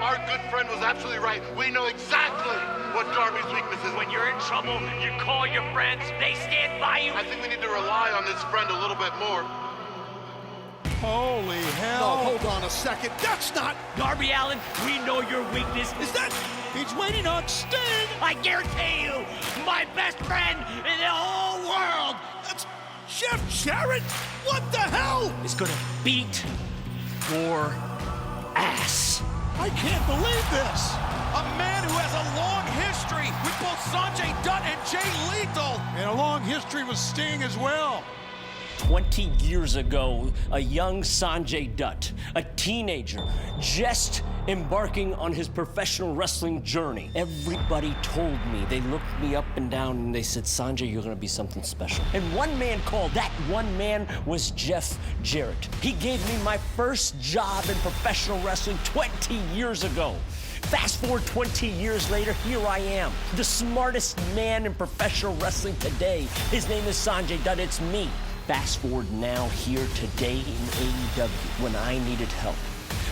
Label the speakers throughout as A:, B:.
A: Our good friend was absolutely right. We know exactly what Darby's weakness is.
B: When you're in trouble, you call your friends, they stand by you.
A: I think we need to rely on this friend a little bit more.
C: Holy hell.
D: No, hold on a second. That's not...
B: Darby Allin, we know your weakness.
D: Is that... He's waiting on Sting.
B: I guarantee you, my best friend in the whole world.
D: That's Jeff Jarrett. What the hell?
B: Is gonna beat your ass.
D: I can't believe this. A man who has a long history with both Sanjay Dutt and Jay Lethal.
C: And a long history with Sting as well.
E: 20 years ago, a young Sanjay Dutt, a teenager, just embarking on his professional wrestling journey. Everybody told me, they looked me up and down and they said, Sanjay, you're gonna be something special. And one man called, that one man was Jeff Jarrett. He gave me my first job in professional wrestling 20 years ago. Fast forward 20 years later, here I am, the smartest man in professional wrestling today. His name is Sanjay Dutt, it's me. Fast forward now, here today in AEW, when I needed help,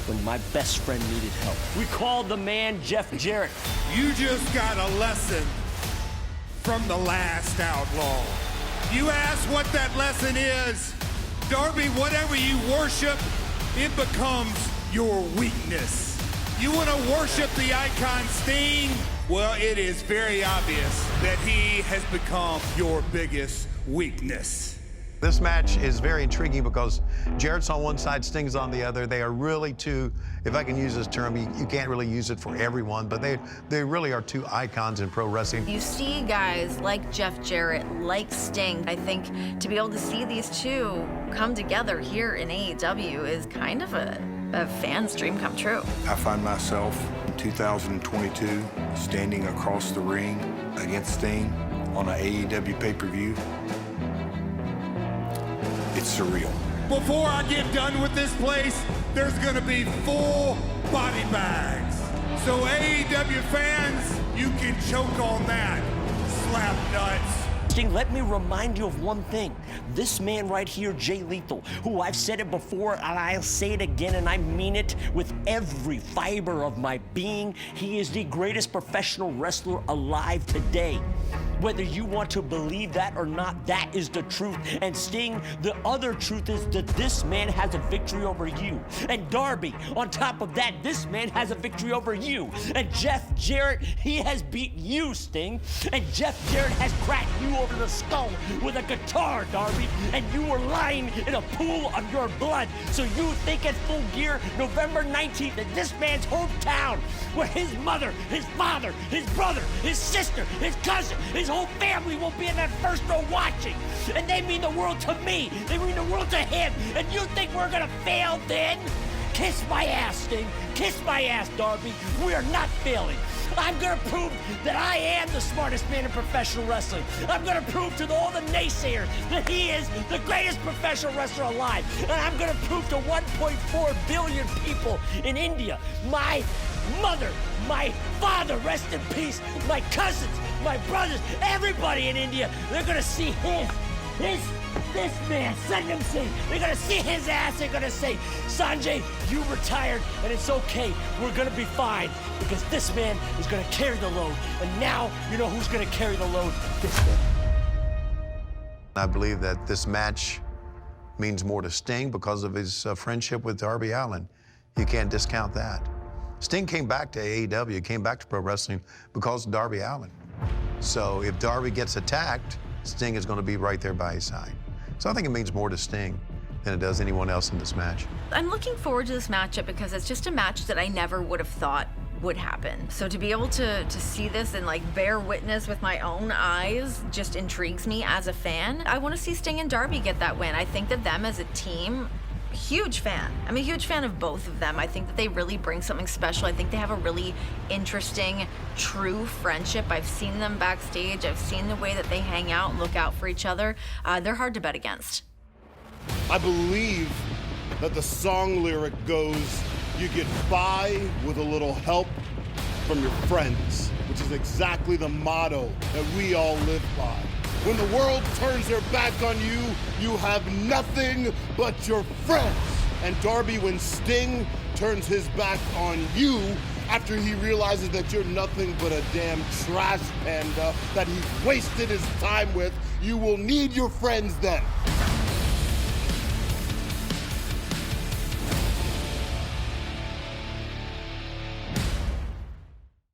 E: when my best friend needed help. We called the man Jeff Jarrett.
F: You just got a lesson from the last outlaw. You ask what that lesson is, Darby, whatever you worship, it becomes your weakness. You want to worship the icon Sting? Well, it is very obvious that he has become your biggest weakness.
G: This match is very intriguing because Jarrett's on one side, Sting's on the other. They are really two, if I can use this term, you can't really use it for everyone, but they really are two icons in pro wrestling.
H: You see guys like Jeff Jarrett, like Sting. I think to be able to see these two come together here in AEW is kind of a fan's dream come true.
I: I find myself in 2022 standing across the ring against Sting on an AEW pay-per-view. It's surreal.
F: Before I get done with this place, there's gonna be full body bags. So AEW fans, you can choke on that. Slap nuts.
E: Sting, let me remind you of one thing. This man right here, Jay Lethal, who I've said it before and I'll say it again and I mean it with every fiber of my being, he is the greatest professional wrestler alive today. Whether you want to believe that or not, that is the truth. And Sting, the other truth is that this man has a victory over you. And Darby, on top of that, this man has a victory over you. And Jeff Jarrett, he has beat you, Sting. And Jeff Jarrett has cracked you over the skull with a guitar, Darby. And you were lying in a pool of your blood. So you think at Full Gear, November 19th, in this man's hometown, where his mother, his father, his brother, his sister, his cousin, his whole family will be in that first row watching. And they mean the world to me. They mean the world to him. And you think we're gonna fail then? Kiss my ass, Sting. Kiss my ass, Darby. We are not failing. I'm gonna prove that I am the smartest man in professional wrestling. I'm gonna prove to all the naysayers that he is the greatest professional wrestler alive. And I'm gonna prove to 1.4 billion people in India, my mother, my father, rest in peace, my cousins, my brothers, everybody in India, they're gonna see this man, Sangam Singh. They're gonna see his ass, they're gonna say, Sanjay, you retired, and it's okay, we're gonna be fine, because this man is gonna carry the load, and now you know who's gonna carry the load? This man.
G: I believe that this match means more to Sting because of his friendship with Darby Allin. You can't discount that. Sting came back to AEW, came back to pro wrestling because of Darby Allin. So if Darby gets attacked, Sting is going to be right there by his side. So I think it means more to Sting than it does anyone else in this match.
H: I'm looking forward to this matchup because it's just a match that I never would have thought would happen. So to be able to see this and like bear witness with my own eyes just intrigues me as a fan. I want to see Sting and Darby get that win. I think that them as a team, huge fan. I'm a huge fan of both of them. I think that they really bring something special. I think they have a really interesting, true friendship. I've seen them backstage. I've seen the way that they hang out and look out for each other. They're hard to bet against.
A: I believe that the song lyric goes, you get by with a little help from your friends, which is exactly the motto that we all live by. When the world turns their back on you, you have nothing but your friends. And Darby, when Sting turns his back on you, after he realizes that you're nothing but a damn trash panda that he's wasted his time with, you will need your friends then.